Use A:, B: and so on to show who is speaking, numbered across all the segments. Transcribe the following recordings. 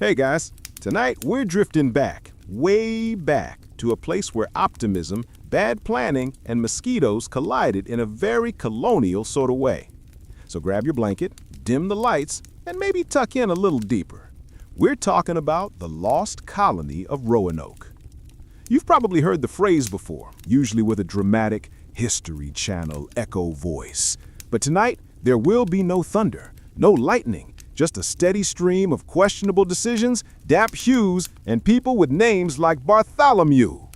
A: Hey guys, tonight we're drifting back, way back, to a place where optimism, bad planning, and mosquitoes collided in a very colonial sort of way. So grab your blanket, dim the lights, and maybe tuck in a little deeper. We're talking about the lost colony of Roanoke. You've probably heard the phrase before, usually with a dramatic History Channel echo voice. But tonight, there will be no thunder, no lightning, just a steady stream of questionable decisions, damp hues, and people with names like Bartholomew.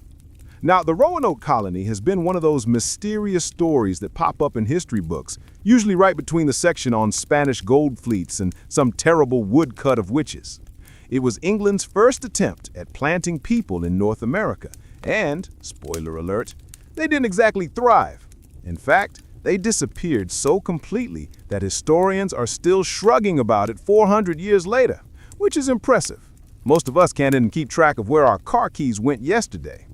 A: Now, the Roanoke Colony has been one of those mysterious stories that pop up in history books, usually right between the section on Spanish gold fleets and some terrible woodcut of witches. It was England's first attempt at planting people in North America, and, spoiler alert, they didn't exactly thrive. In fact, they disappeared so completely that historians are still shrugging about it 400 years later, which is impressive. Most of us can't even keep track of where our car keys went yesterday.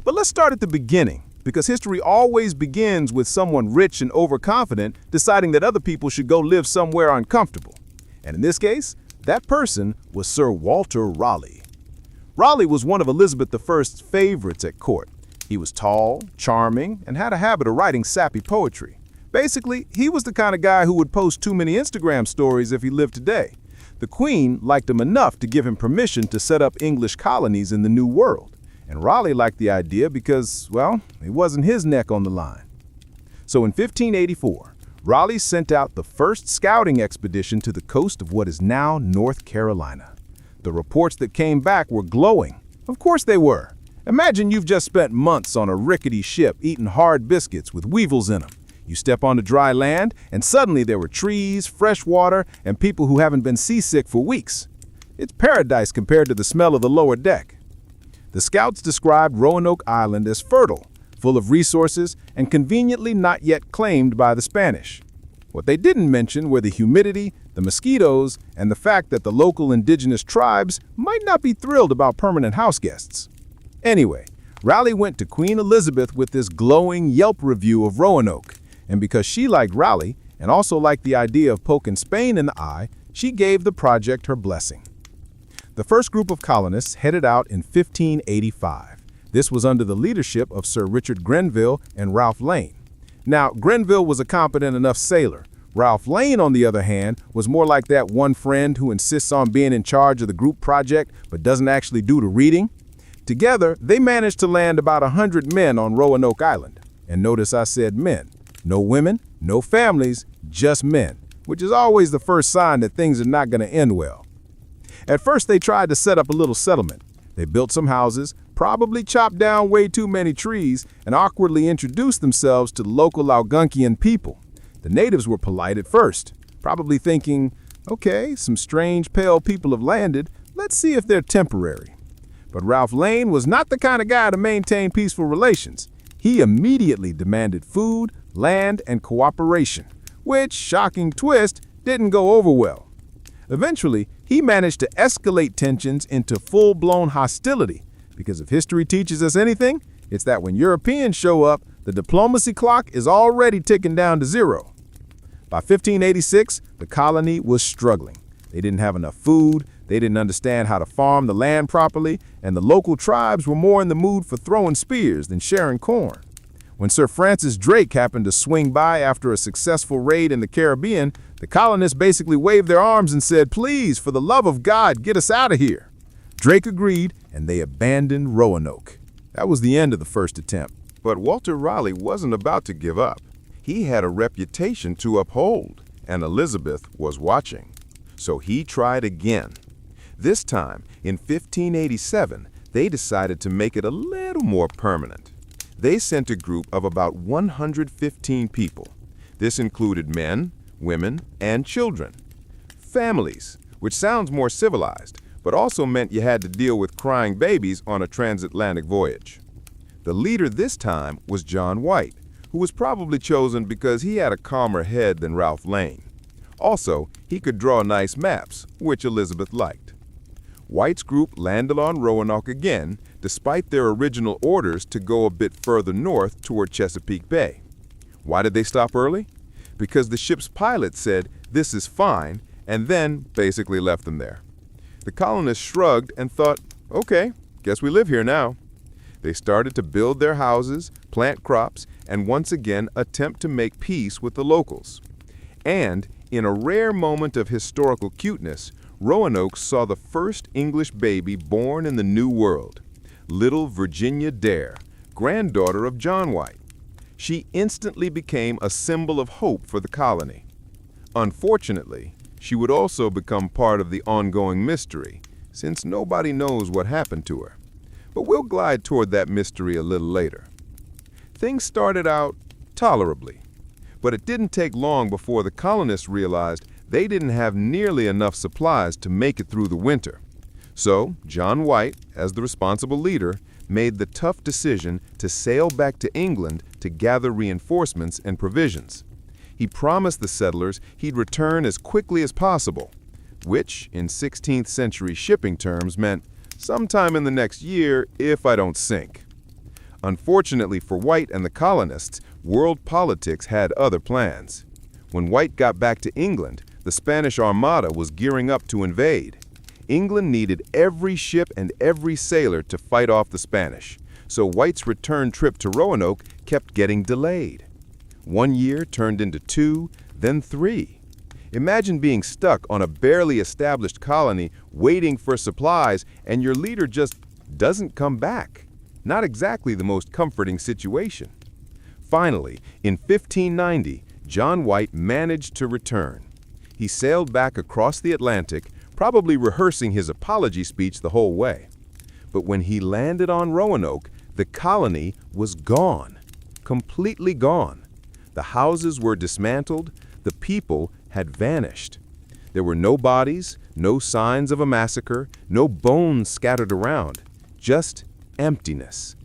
A: But let's start at the beginning, because history always begins with someone rich and overconfident deciding that other people should go live somewhere uncomfortable. And in this case, that person was Sir Walter Raleigh. Raleigh was one of Elizabeth I's favorites at court. He was tall, charming, and had a habit of writing sappy poetry. Basically, he was the kind of guy who would post too many Instagram stories if he lived today. The Queen liked him enough to give him permission to set up English colonies in the New World. And Raleigh liked the idea because, well, it wasn't his neck on the line. So in 1584, Raleigh sent out the first scouting expedition to the coast of what is now North Carolina. The reports that came back were glowing. Of course they were. Imagine you've just spent months on a rickety ship eating hard biscuits with weevils in them. You step onto dry land, and suddenly there were trees, fresh water, and people who haven't been seasick for weeks. It's paradise compared to the smell of the lower deck. The scouts described Roanoke Island as fertile, full of resources, and conveniently not yet claimed by the Spanish. What they didn't mention were the humidity, the mosquitoes, and the fact that the local indigenous tribes might not be thrilled about permanent house guests. Anyway, Raleigh went to Queen Elizabeth with this glowing Yelp review of Roanoke, and because she liked Raleigh and also liked the idea of poking Spain in the eye, she gave the project her blessing. The first group of colonists headed out in 1585. This was under the leadership of Sir Richard Grenville and Ralph Lane. Now, Grenville was a competent enough sailor. Ralph Lane, on the other hand, was more like that one friend who insists on being in charge of the group project but doesn't actually do the reading. Together, they managed to land about 100 men on Roanoke Island. And notice I said men. No women, no families, just men, which is always the first sign that things are not going to end well. At first, they tried to set up a little settlement. They built some houses, probably chopped down way too many trees, and awkwardly introduced themselves to the local Algonquian people. The natives were polite at first, probably thinking, okay, some strange pale people have landed, let's see if they're temporary. But Ralph Lane was not the kind of guy to maintain peaceful relations. He immediately demanded food, land, and cooperation, which, shocking twist, didn't go over well. Eventually, he managed to escalate tensions into full-blown hostility, because if history teaches us anything, it's that when Europeans show up, the diplomacy clock is already ticking down to zero. By 1586, the colony was struggling. They didn't have enough food, they didn't understand how to farm the land properly, and the local tribes were more in the mood for throwing spears than sharing corn. When Sir Francis Drake happened to swing by after a successful raid in the Caribbean, the colonists basically waved their arms and said, "Please, for the love of God, get us out of here." Drake agreed, and they abandoned Roanoke. That was the end of the first attempt.
B: But Walter Raleigh wasn't about to give up. He had a reputation to uphold, and Elizabeth was watching. So he tried again. This time, in 1587, they decided to make it a little more permanent. They sent a group of about 115 people. This included men, women, and children. Families, which sounds more civilized, but also meant you had to deal with crying babies on a transatlantic voyage. The leader this time was John White, who was probably chosen because he had a calmer head than Ralph Lane. Also, he could draw nice maps, which Elizabeth liked. White's group landed on Roanoke again, despite their original orders to go a bit further north toward Chesapeake Bay. Why did they stop early? Because the ship's pilot said, "This is fine," and then basically left them there. The colonists shrugged and thought, okay, guess we live here now. They started to build their houses, plant crops, and once again attempt to make peace with the locals. And, in a rare moment of historical cuteness, Roanoke saw the first English baby born in the New World, little Virginia Dare, granddaughter of John White. She instantly became a symbol of hope for the colony. Unfortunately, she would also become part of the ongoing mystery, since nobody knows what happened to her. But we'll glide toward that mystery a little later. Things started out tolerably, but it didn't take long before the colonists realized they didn't have nearly enough supplies to make it through the winter. So, John White, as the responsible leader, made the tough decision to sail back to England to gather reinforcements and provisions. He promised the settlers he'd return as quickly as possible, which, in 16th century shipping terms, meant sometime in the next year if I don't sink. Unfortunately for White and the colonists, world politics had other plans. When White got back to England, the Spanish Armada was gearing up to invade. England needed every ship and every sailor to fight off the Spanish, so White's return trip to Roanoke kept getting delayed. 1 year turned into 2, then 3. Imagine being stuck on a barely established colony waiting for supplies and your leader just doesn't come back. Not exactly the most comforting situation. Finally, in 1590, John White managed to return. He sailed back across the Atlantic, probably rehearsing his apology speech the whole way. But when he landed on Roanoke, the colony was gone. Completely gone. The houses were dismantled, the people had vanished. There were no bodies, no signs of a massacre, no bones scattered around, just emptiness.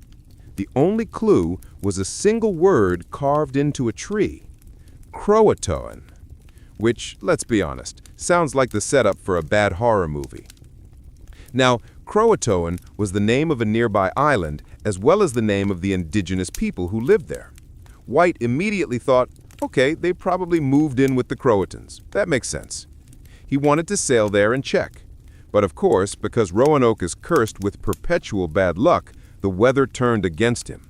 B: The only clue was a single word carved into a tree, CROATOAN, which, let's be honest, sounds like the setup for a bad horror movie. Now, CROATOAN was the name of a nearby island as well as the name of the indigenous people who lived there. White immediately thought, okay, they probably moved in with the Croatans. That makes sense. He wanted to sail there and check. But of course, because Roanoke is cursed with perpetual bad luck, the weather turned against him.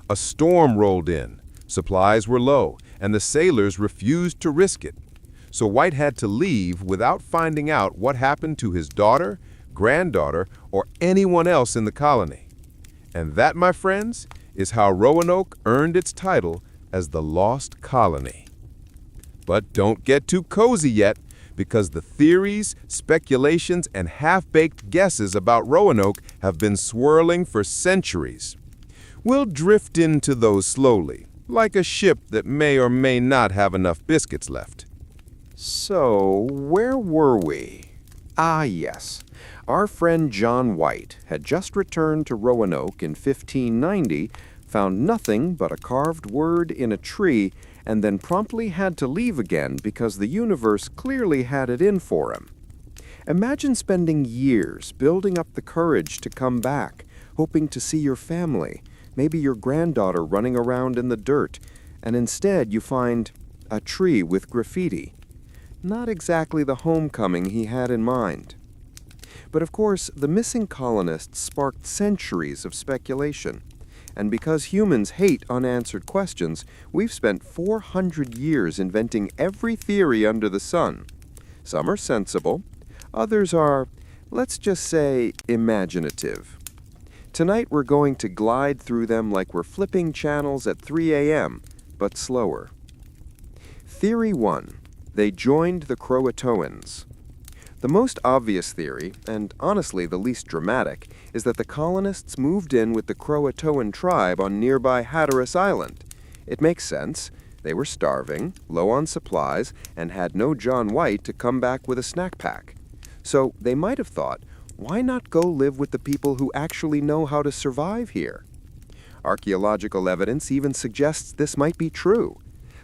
B: A storm rolled in, supplies were low, and the sailors refused to risk it. So White had to leave without finding out what happened to his daughter, granddaughter, or anyone else in the colony. And that, my friends, is how Roanoke earned its title as the Lost Colony. But don't get too cozy yet, because the theories, speculations, and half-baked guesses about Roanoke have been swirling for centuries. We'll drift into those slowly, like a ship that may or may not have enough biscuits left.
C: So, where were we? Ah, yes. Our friend John White had just returned to Roanoke in 1590, found nothing but a carved word in a tree, and then promptly had to leave again because the universe clearly had it in for him. Imagine spending years building up the courage to come back, hoping to see your family, maybe your granddaughter running around in the dirt, and instead you find a tree with graffiti. Not exactly the homecoming he had in mind. But of course, the missing colonists sparked centuries of speculation. And because humans hate unanswered questions, we've spent 400 years inventing every theory under the sun. Some are sensible, others are, let's just say, imaginative. Tonight we're going to glide through them like we're flipping channels at 3 a.m., but slower. Theory 1. They joined the Croatoans. The most obvious theory, and honestly the least dramatic, is that the colonists moved in with the Croatoan tribe on nearby Hatteras Island. It makes sense. They were starving, low on supplies, and had no John White to come back with a snack pack. So they might have thought, why not go live with the people who actually know how to survive here? Archaeological evidence even suggests this might be true.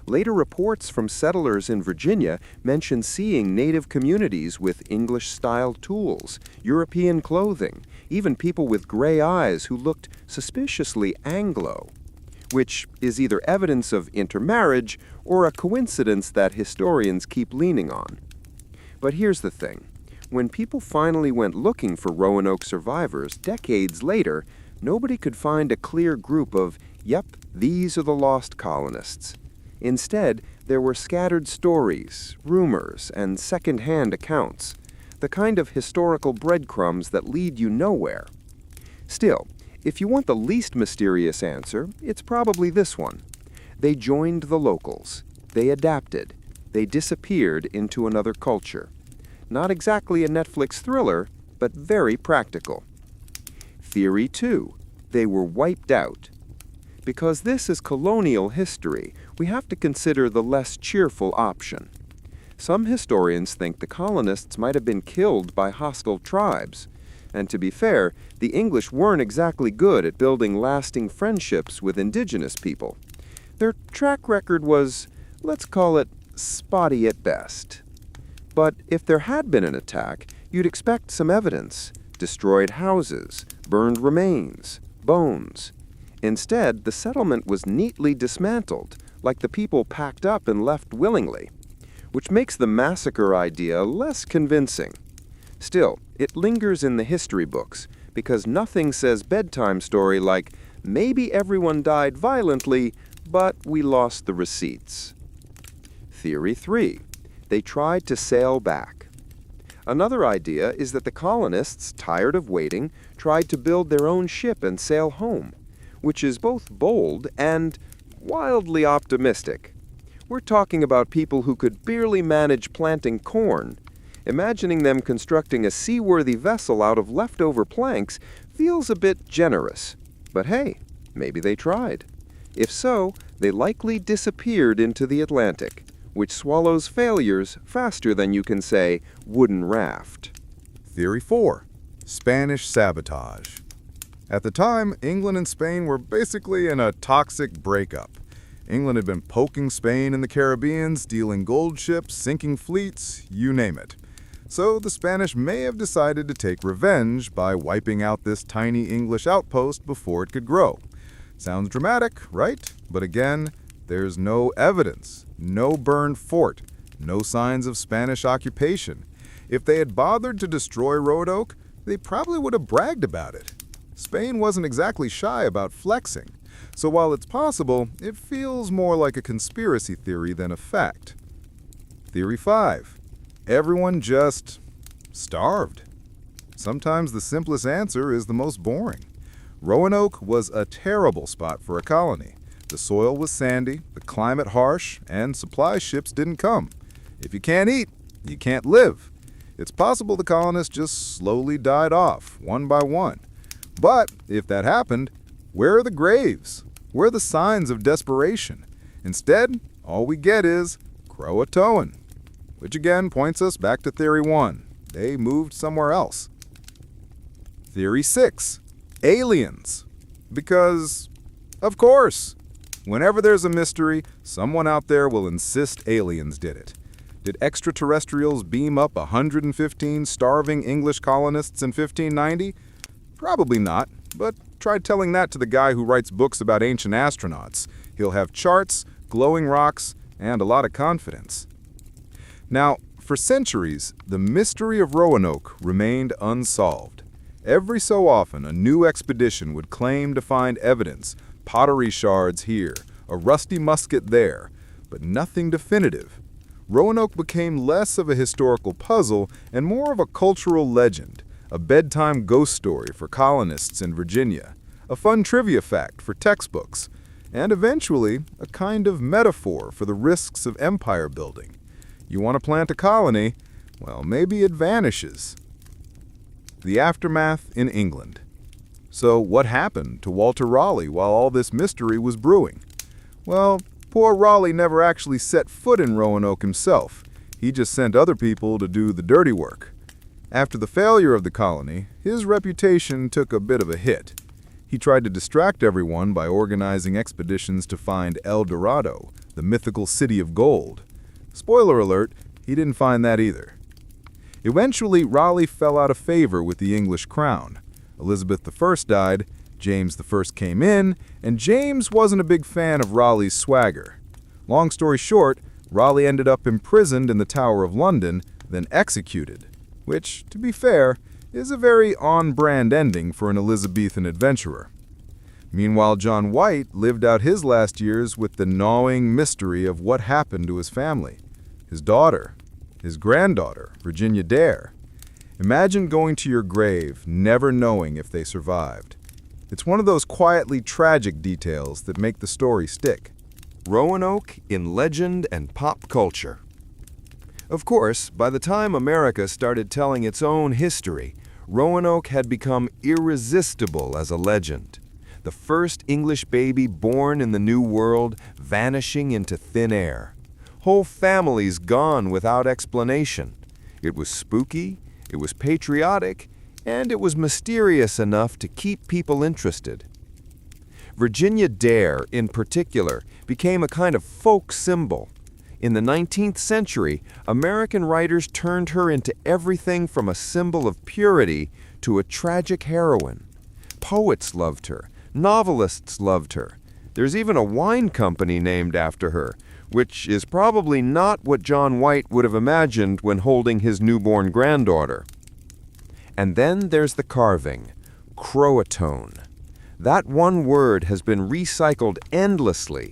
C: Later reports from settlers in Virginia mention seeing native communities with English-style tools, European clothing, even people with gray eyes who looked suspiciously Anglo, which is either evidence of intermarriage or a coincidence that historians keep leaning on. But here's the thing. When people finally went looking for Roanoke survivors decades later, nobody could find a clear group of, yep, these are the lost colonists. Instead, there were scattered stories, rumors, and second-hand accounts, the kind of historical breadcrumbs that lead you nowhere. Still, if you want the least mysterious answer, it's probably this one. They joined the locals. They adapted. They disappeared into another culture. Not exactly a Netflix thriller, but very practical. Theory 2. They were wiped out. Because this is colonial history, we have to consider the less cheerful option. Some historians think the colonists might have been killed by hostile tribes. And to be fair, the English weren't exactly good at building lasting friendships with indigenous people. Their track record was, let's call it, spotty at best. But if there had been an attack, you'd expect some evidence: destroyed houses, burned remains, bones. Instead, the settlement was neatly dismantled, like the people packed up and left willingly, which makes the massacre idea less convincing. Still, it lingers in the history books, because nothing says bedtime story like, maybe everyone died violently, but we lost the receipts. Theory 3. They tried to sail back. Another idea is that the colonists, tired of waiting, tried to build their own ship and sail home, which is both bold and wildly optimistic. We're talking about people who could barely manage planting corn. Imagining them constructing a seaworthy vessel out of leftover planks feels a bit generous. But hey, maybe they tried. If so, they likely disappeared into the Atlantic, which swallows failures faster than you can say wooden raft.
B: Theory 4. Spanish sabotage. At the time, England and Spain were basically in a toxic breakup. England had been poking Spain in the Caribbean, stealing gold ships, sinking fleets, you name it. So the Spanish may have decided to take revenge by wiping out this tiny English outpost before it could grow. Sounds dramatic, right? But again, there's no evidence, no burned fort, no signs of Spanish occupation. If they had bothered to destroy Roanoke, they probably would have bragged about it. Spain wasn't exactly shy about flexing, so while it's possible, it feels more like a conspiracy theory than a fact. Theory 5. Everyone just starved. Sometimes the simplest answer is the most boring. Roanoke was a terrible spot for a colony. The soil was sandy, the climate harsh, and supply ships didn't come. If you can't eat, you can't live. It's possible the colonists just slowly died off, one by one. But if that happened, where are the graves? Where are the signs of desperation? Instead, all we get is CROATOAN, which again points us back to Theory 1. They moved somewhere else. Theory 6. Aliens. Because, of course, whenever there's a mystery, someone out there will insist aliens did it. Did extraterrestrials beam up 115 starving English colonists in 1590? Probably not, but try telling that to the guy who writes books about ancient astronauts. He'll have charts, glowing rocks, and a lot of confidence. Now, for centuries, the mystery of Roanoke remained unsolved. Every so often, a new expedition would claim to find evidence, pottery shards here, a rusty musket there, but nothing definitive. Roanoke became less of a historical puzzle and more of a cultural legend, a bedtime ghost story for colonists in Virginia, a fun trivia fact for textbooks, and eventually a kind of metaphor for the risks of empire building. You want to plant a colony? Well, maybe it vanishes. The aftermath in England. So what happened to Walter Raleigh while all this mystery was brewing? Well, poor Raleigh never actually set foot in Roanoke himself. He just sent other people to do the dirty work. After the failure of the colony, his reputation took a bit of a hit. He tried to distract everyone by organizing expeditions to find El Dorado, the mythical city of gold. Spoiler alert, he didn't find that either. Eventually, Raleigh fell out of favor with the English crown. Elizabeth I died, James I came in, and James wasn't a big fan of Raleigh's swagger. Long story short, Raleigh ended up imprisoned in the Tower of London, then executed, which, to be fair, is a very on-brand ending for an Elizabethan adventurer. Meanwhile, John White lived out his last years with the gnawing mystery of what happened to his family, his daughter, his granddaughter, Virginia Dare. Imagine going to your grave never knowing if they survived. It's one of those quietly tragic details that make the story stick.
C: Roanoke in legend and pop culture. Of course, by the time America started telling its own history, Roanoke had become irresistible as a legend. The first English baby born in the New World vanishing into thin air. Whole families gone without explanation. It was spooky, it was patriotic, and it was mysterious enough to keep people interested. Virginia Dare, in particular, became a kind of folk symbol. In the 19th century, American writers turned her into everything from a symbol of purity to a tragic heroine. Poets loved her. Novelists loved her. There's even a wine company named after her, which is probably not what John White would have imagined when holding his newborn granddaughter. And then there's the carving, CROATOAN. That one word has been recycled endlessly.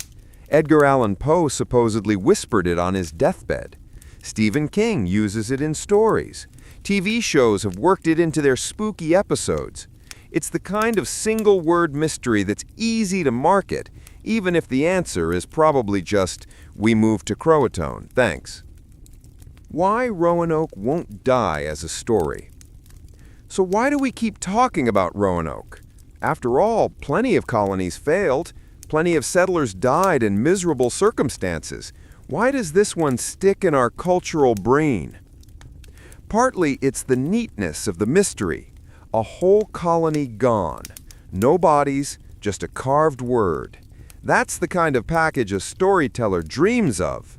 C: Edgar Allan Poe supposedly whispered it on his deathbed. Stephen King uses it in stories. TV shows have worked it into their spooky episodes. It's the kind of single-word mystery that's easy to market, even if the answer is probably just, "We moved to CROATOAN, thanks." Why Roanoke won't die as a story? So why do we keep talking about Roanoke? After all, plenty of colonies failed. Plenty of settlers died in miserable circumstances. Why does this one stick in our cultural brain? Partly it's the neatness of the mystery. A whole colony gone. No bodies, just a carved word. That's the kind of package a storyteller dreams of.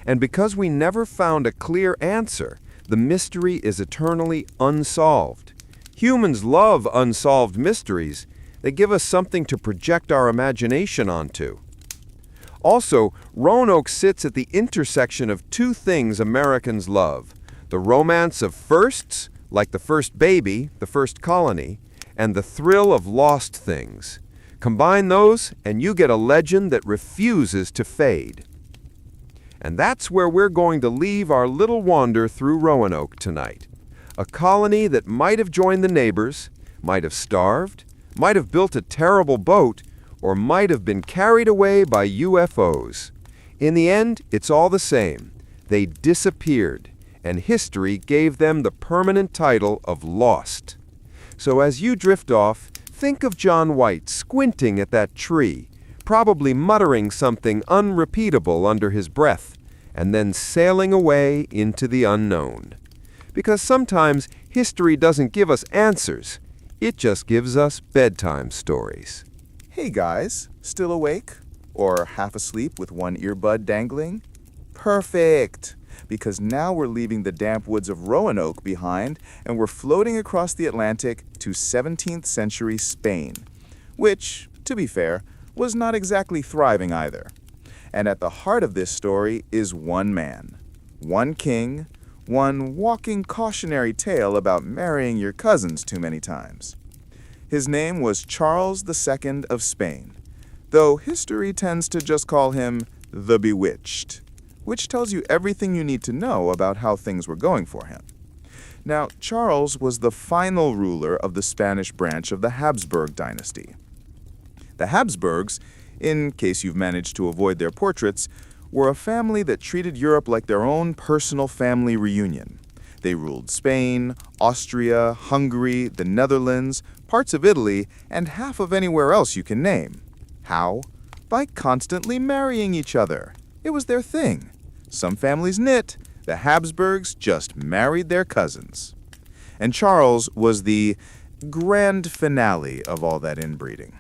C: And because we never found a clear answer, the mystery is eternally unsolved. Humans love unsolved mysteries. They give us something to project our imagination onto. Also, Roanoke sits at the intersection of two things Americans love: the romance of firsts, like the first baby, the first colony, and the thrill of lost things. Combine those, and you get a legend that refuses to fade. And that's where we're going to leave our little wander through Roanoke tonight. A colony that might have joined the neighbors, might have starved, might have built a terrible boat, or might have been carried away by UFOs. In the end, it's all the same. They disappeared, and history gave them the permanent title of lost. So as you drift off, think of John White squinting at that tree, probably muttering something unrepeatable under his breath, and then sailing away into the unknown. Because sometimes history doesn't give us answers, it just gives us bedtime stories.
D: Hey guys, still awake? Or half asleep with one earbud dangling? Perfect! Because now we're leaving the damp woods of Roanoke behind and we're floating across the Atlantic to 17th century Spain, which, to be fair, was not exactly thriving either. And at the heart of this story is one man, one king, one walking cautionary tale about marrying your cousins too many times. His name was Charles II of Spain, though history tends to just call him the Bewitched, which tells you everything you need to know about how things were going for him. Now, Charles was the final ruler of the Spanish branch of the Habsburg dynasty. The Habsburgs, in case you've managed to avoid their portraits, were a family that treated Europe like their own personal family reunion. They ruled Spain, Austria, Hungary, the Netherlands, parts of Italy, and half of anywhere else you can name. How? By constantly marrying each other. It was their thing. Some families knit. The Habsburgs just married their cousins. And Charles was the grand finale of all that inbreeding.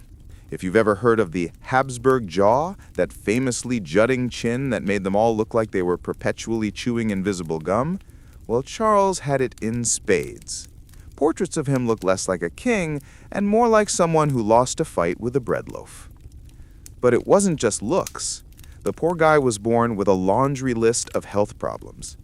D: If you've ever heard of the Habsburg jaw, that famously jutting chin that made them all look like they were perpetually chewing invisible gum, well, Charles had it in spades. Portraits of him look less like a king and more like someone who lost a fight with a bread loaf. But it wasn't just looks. The poor guy was born with a laundry list of health problems.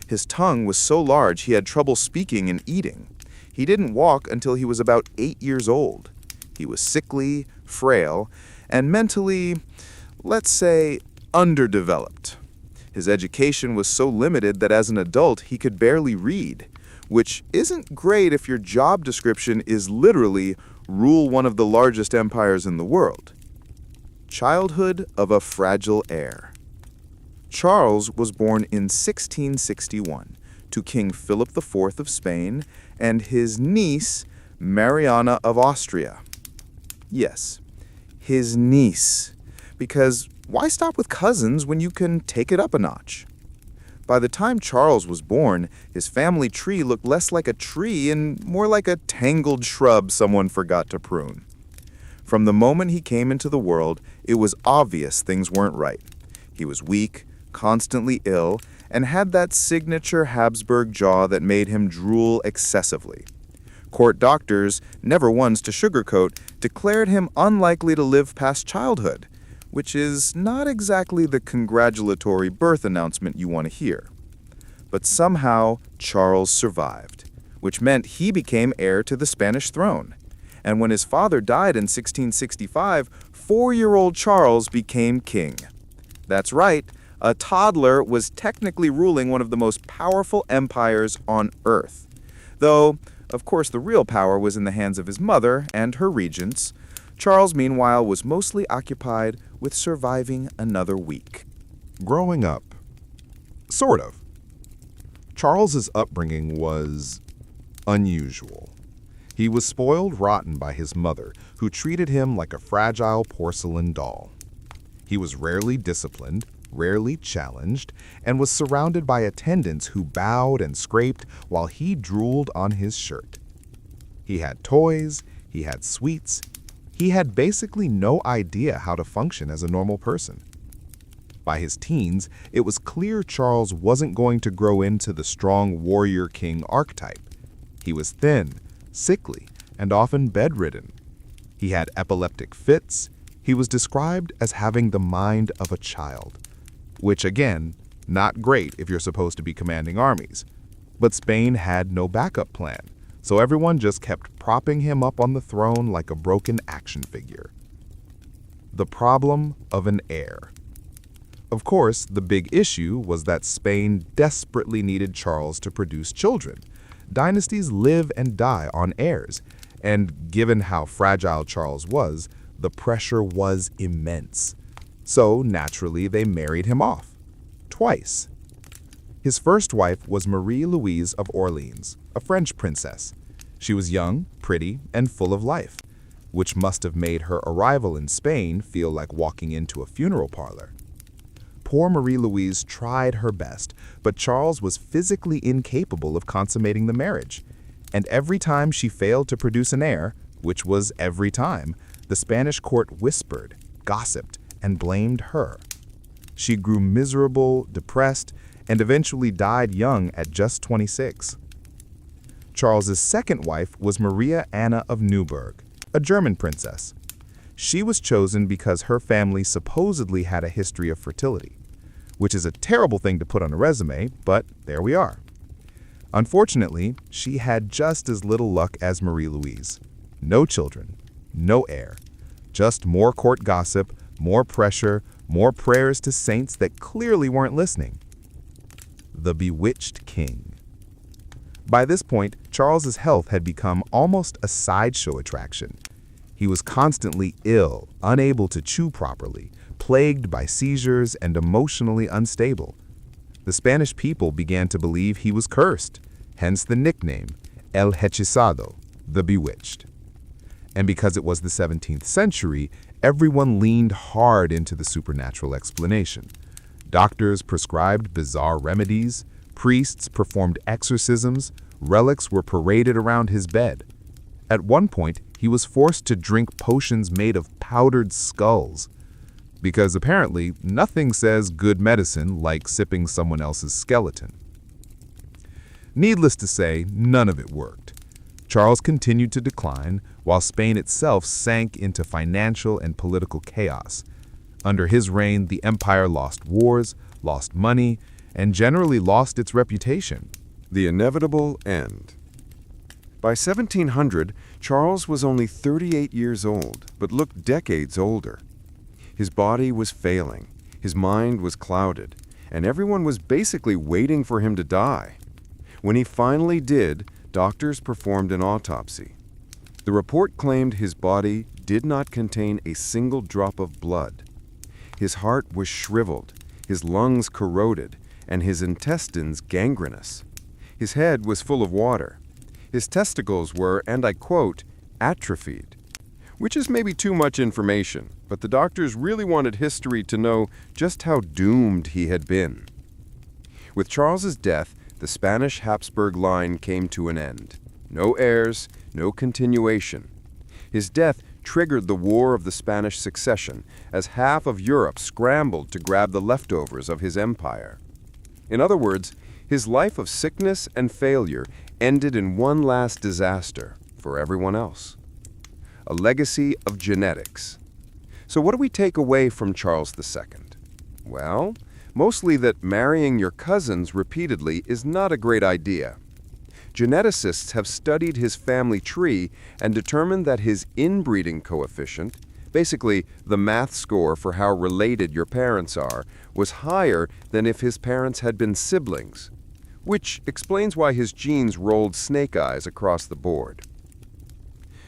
D: His tongue was so large he had trouble speaking and eating. He didn't walk until he was about 8 years old. He was sickly, frail, and mentally, let's say, underdeveloped. His education was so limited that as an adult he could barely read, which isn't great if your job description is literally rule one of the largest empires in the world. Childhood of a fragile heir. Charles was born in 1661 to King Philip IV of Spain and his niece, Mariana of Austria. Yes, his niece, because why stop with cousins when you can take it up a notch? By the time Charles was born, his family tree looked less like a tree and more like a tangled shrub someone forgot to prune. From the moment he came into the world, it was obvious things weren't right. He was weak, constantly ill, and had that signature Habsburg jaw that made him drool excessively. Court doctors, never ones to sugarcoat, declared him unlikely to live past childhood, which is not exactly the congratulatory birth announcement you want to hear. But somehow, Charles survived, which meant he became heir to the Spanish throne. And when his father died in 1665, 4-year-old Charles became king. That's right, a toddler was technically ruling one of the most powerful empires on earth. Though, of course, the real power was in the hands of his mother and her regents. Charles, meanwhile, was mostly occupied with surviving another week.
B: Growing up. Sort of. Charles's upbringing was unusual. He was spoiled rotten by his mother, who treated him like a fragile porcelain doll. He was rarely disciplined, rarely challenged, and was surrounded by attendants who bowed and scraped while he drooled on his shirt. He had toys, he had sweets, he had basically no idea how to function as a normal person. By his teens, it was clear Charles wasn't going to grow into the strong warrior king archetype. He was thin, sickly, and often bedridden. He had epileptic fits. He was described as having the mind of a child, which again, not great if you're supposed to be commanding armies. But Spain had no backup plan, so everyone just kept propping him up on the throne like a broken action figure. The problem of an heir. Of course, the big issue was that Spain desperately needed Charles to produce children. Dynasties live and die on heirs, and given how fragile Charles was, the pressure was immense. So, naturally, they married him off. Twice. His first wife was Marie-Louise of Orleans, a French princess. She was young, pretty, and full of life, which must have made her arrival in Spain feel like walking into a funeral parlor. Poor Marie-Louise tried her best, but Charles was physically incapable of consummating the marriage. And every time she failed to produce an heir, which was every time, the Spanish court whispered, gossiped, and blamed her. She grew miserable, depressed, and eventually died young at just 26. Charles's second wife was Maria Anna of Neuburg, a German princess. She was chosen because her family supposedly had a history of fertility, which is a terrible thing to put on a resume, but there we are. Unfortunately, she had just as little luck as Marie-Louise. No children, no heir, just more court gossip, more pressure, more prayers to saints that clearly weren't listening. The bewitched king. By this point, Charles's health had become almost a sideshow attraction. He was constantly ill, unable to chew properly, plagued by seizures, and emotionally unstable. The Spanish people began to believe he was cursed, hence the nickname El Hechizado, the Bewitched. And because it was the 17th century, everyone leaned hard into the supernatural explanation. Doctors prescribed bizarre remedies, priests performed exorcisms, relics were paraded around his bed. At one point, he was forced to drink potions made of powdered skulls, because apparently nothing says good medicine like sipping someone else's skeleton. Needless to say, none of it worked. Charles continued to decline, while Spain itself sank into financial and political chaos. Under his reign, the empire lost wars, lost money, and generally lost its reputation.
C: The inevitable end. By 1700, Charles was only 38 years old, but looked decades older. His body was failing, his mind was clouded, and everyone was basically waiting for him to die. When he finally did, doctors performed an autopsy. The report claimed his body did not contain a single drop of blood. His heart was shriveled, his lungs corroded, and his intestines gangrenous. His head was full of water. His testicles were, and I quote, atrophied, which is maybe too much information, but the doctors really wanted history to know just how doomed he had been. With Charles's death, the Spanish Habsburg line came to an end. No heirs, no continuation. His death triggered the War of the Spanish Succession, as half of Europe scrambled to grab the leftovers of his empire. In other words, his life of sickness and failure ended in one last disaster for everyone else. A legacy of genetics. So what do we take away from Charles II? Well, mostly that marrying your cousins repeatedly is not a great idea. Geneticists have studied his family tree and determined that his inbreeding coefficient, basically the math score for how related your parents are, was higher than if his parents had been siblings, which explains why his genes rolled snake eyes across the board.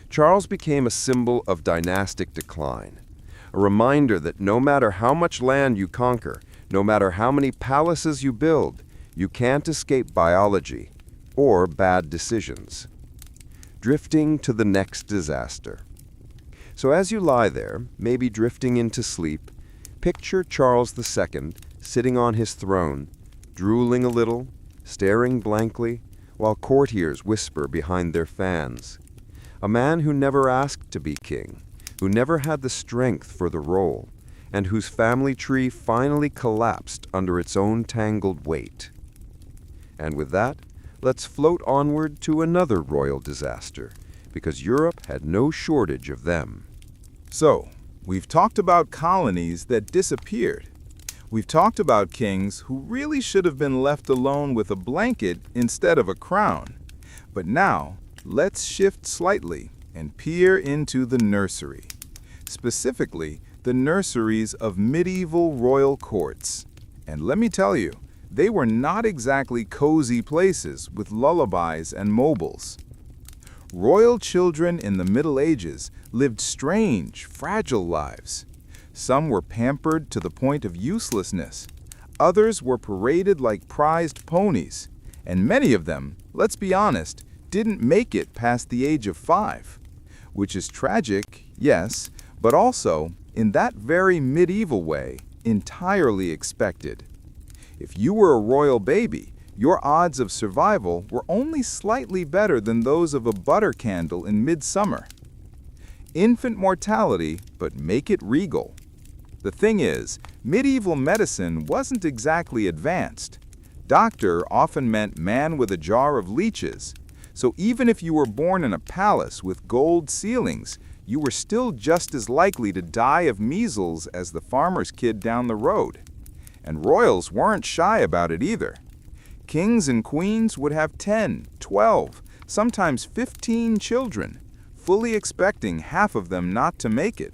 C: Charles became a symbol of dynastic decline, a reminder that no matter how much land you conquer, no matter how many palaces you build, you can't escape biology or bad decisions. Drifting to the next disaster. So as you lie there, maybe drifting into sleep, picture Charles II sitting on his throne, drooling a little, staring blankly, while courtiers whisper behind their fans. A man who never asked to be king, who never had the strength for the role, and whose family tree finally collapsed under its own tangled weight. And with that, let's float onward to another royal disaster, because Europe had no shortage of them.
A: So, we've talked about colonies that disappeared. We've talked about kings who really should have been left alone with a blanket instead of a crown. But now, let's shift slightly and peer into the nursery. Specifically, the nurseries of medieval royal courts. And let me tell you, they were not exactly cozy places with lullabies and mobiles. Royal children in the Middle Ages lived strange, fragile lives. Some were pampered to the point of uselessness. Others were paraded like prized ponies. And many of them, let's be honest, didn't make it past the age of 5. Which is tragic, yes, but also, in that very medieval way, entirely expected. If you were a royal baby, your odds of survival were only slightly better than those of a butter candle in midsummer. Infant mortality, but make it regal. The thing is, medieval medicine wasn't exactly advanced. Doctor often meant man with a jar of leeches. So even if you were born in a palace with gold ceilings, you were still just as likely to die of measles as the farmer's kid down the road. And royals weren't shy about it either. Kings and queens would have 10, 12, sometimes 15 children, fully expecting half of them not to make it.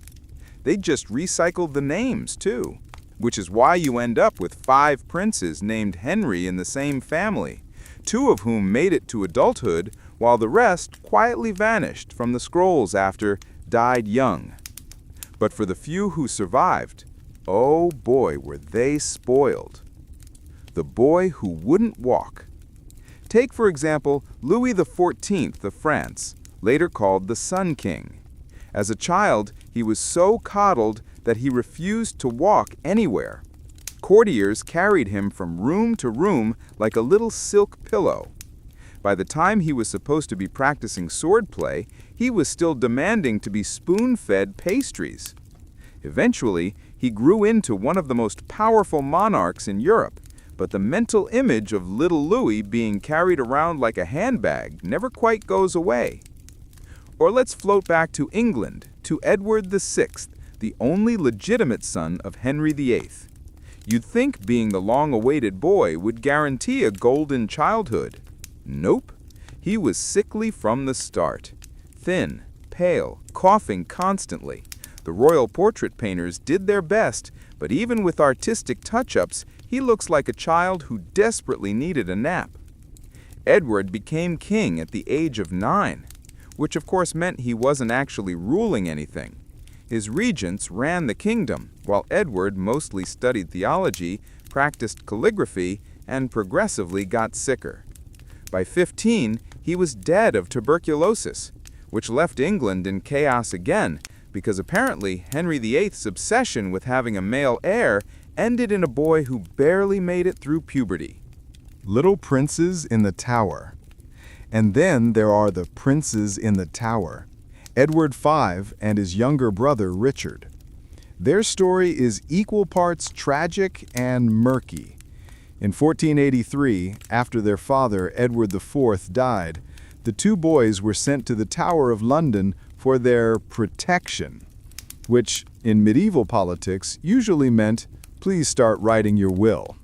A: They just recycled the names, too, which is why you end up with 5 princes named Henry in the same family, 2 of whom made it to adulthood, while the rest quietly vanished from the scrolls after died young. But for the few who survived, oh boy, were they spoiled. The boy who wouldn't walk. Take, for example, Louis XIV of France, later called the Sun King. As a child, he was so coddled that he refused to walk anywhere. Courtiers carried him from room to room like a little silk pillow. By the time he was supposed to be practicing swordplay, he was still demanding to be spoon-fed pastries. Eventually, he grew into one of the most powerful monarchs in Europe, but the mental image of little Louis being carried around like a handbag never quite goes away. Or let's float back to England, to Edward VI, the only legitimate son of Henry VIII.
B: You'd think being the long-awaited boy would guarantee a golden childhood. Nope. He was sickly from the start. Thin, pale, coughing constantly. The royal portrait painters did their best, but even with artistic touch-ups, he looks like a child who desperately needed a nap. Edward became king at the age of 9, which of course meant he wasn't actually ruling anything. His regents ran the kingdom, while Edward mostly studied theology, practiced calligraphy, and progressively got sicker. By 15, he was dead of tuberculosis, which left England in chaos again, because apparently Henry VIII's obsession with having a male heir ended in a boy who barely made it through puberty.
A: Little princes in the tower. And then there are the princes in the tower, Edward V and his younger brother Richard. Their story is equal parts tragic and murky. In 1483, after their father Edward IV died, the two boys were sent to the Tower of London for their protection, which in medieval politics usually meant, please start writing your will.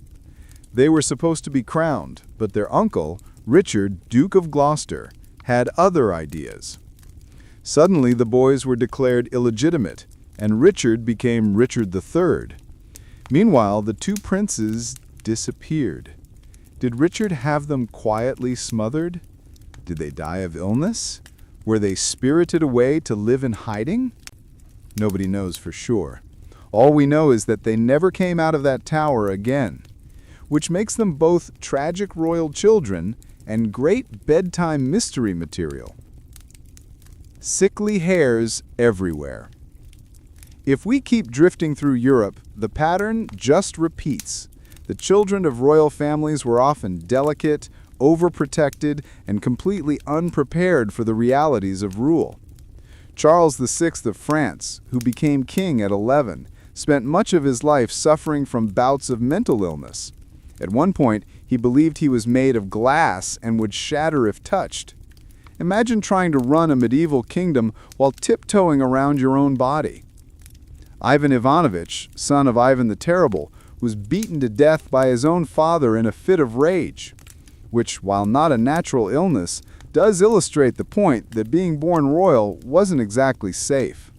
A: They were supposed to be crowned, but their uncle, Richard, Duke of Gloucester, had other ideas. Suddenly the boys were declared illegitimate, and Richard became Richard III. Meanwhile, the two princes disappeared. Did Richard have them quietly smothered? Did they die of illness? Were they spirited away to live in hiding? Nobody knows for sure. All we know is that they never came out of that tower again, which makes them both tragic royal children and great bedtime mystery material. Sickly hairs everywhere. If we keep drifting through Europe, the pattern just repeats. The children of royal families were often delicate, overprotected, and completely unprepared for the realities of rule. Charles VI of France, who became king at 11, spent much of his life suffering from bouts of mental illness. At one point, he believed he was made of glass and would shatter if touched. Imagine trying to run a medieval kingdom while tiptoeing around your own body. Ivan Ivanovich, son of Ivan the Terrible, was beaten to death by his own father in a fit of rage, which, while not a natural illness, does illustrate the point that being born royal wasn't exactly safe.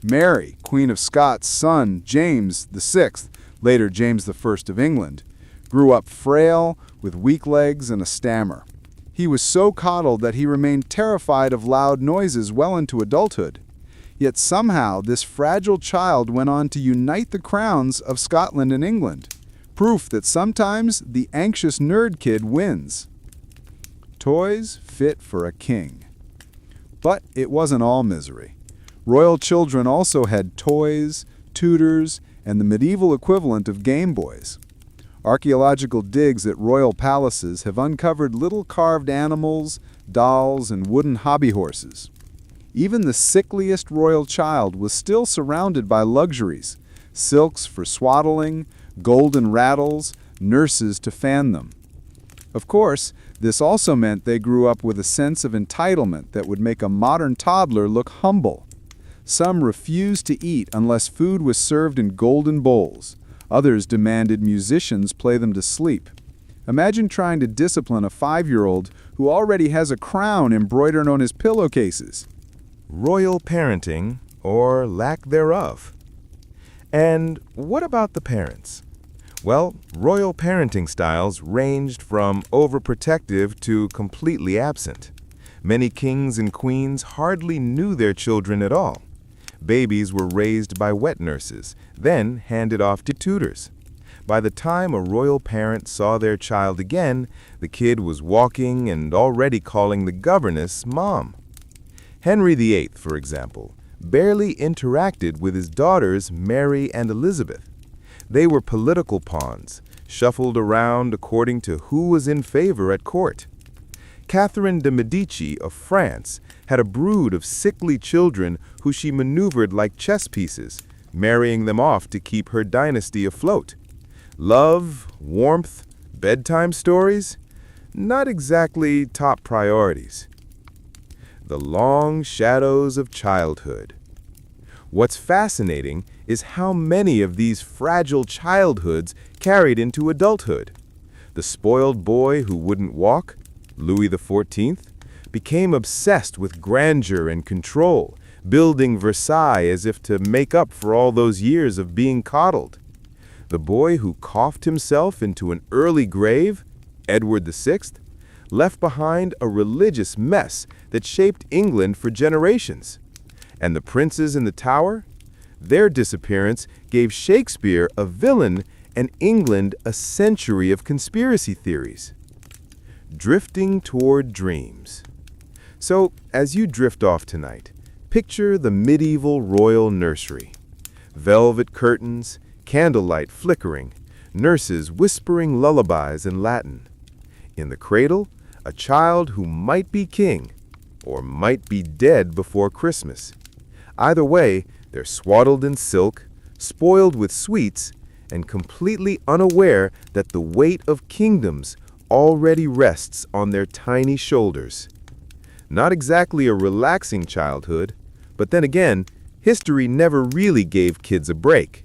A: Mary, Queen of Scots' son, James VI, later James I of England, grew up frail, with weak legs and a stammer. He was so coddled that he remained terrified of loud noises well into adulthood. Yet somehow this fragile child went on to unite the crowns of Scotland and England, proof that sometimes the anxious nerd kid wins. Toys fit for a king. But it wasn't all misery. Royal children also had toys, tutors, and the medieval equivalent of Game Boys. Archaeological digs at royal palaces have uncovered little carved animals, dolls, and wooden hobby horses. Even the sickliest royal child was still surrounded by luxuries, silks for swaddling, golden rattles, nurses to fan them. Of course, this also meant they grew up with a sense of entitlement that would make a modern toddler look humble. Some refused to eat unless food was served in golden bowls. Others demanded musicians play them to sleep. Imagine trying to discipline a 5-year-old who already has a crown embroidered on his pillowcases.
B: Royal parenting, or lack thereof. And what about the parents? Well, royal parenting styles ranged from overprotective to completely absent. Many kings and queens hardly knew their children at all. Babies were raised by wet nurses, then handed off to tutors. By the time a royal parent saw their child again, the kid was walking and already calling the governess Mom. Henry VIII, for example, barely interacted with his daughters Mary and Elizabeth. They were political pawns, shuffled around according to who was in favor at court. Catherine de' Medici of France had a brood of sickly children who she maneuvered like chess pieces, marrying them off to keep her dynasty afloat. Love, warmth, bedtime stories? Not exactly top priorities. The long shadows of childhood. What's fascinating is how many of these fragile childhoods carried into adulthood. The spoiled boy who wouldn't walk, Louis XIV, became obsessed with grandeur and control, building Versailles as if to make up for all those years of being coddled. The boy who coughed himself into an early grave, Edward VI, left behind a religious mess that shaped England for generations. And the princes in the Tower? Their disappearance gave Shakespeare a villain and England a century of conspiracy theories. Drifting toward dreams. So, as you drift off tonight, picture the medieval royal nursery. Velvet curtains, candlelight flickering, nurses whispering lullabies in Latin. In the cradle, a child who might be king, or might be dead before Christmas. Either way, they're swaddled in silk, spoiled with sweets, and completely unaware that the weight of kingdoms already rests on their tiny shoulders. Not exactly a relaxing childhood, but then again, history never really gave kids a break.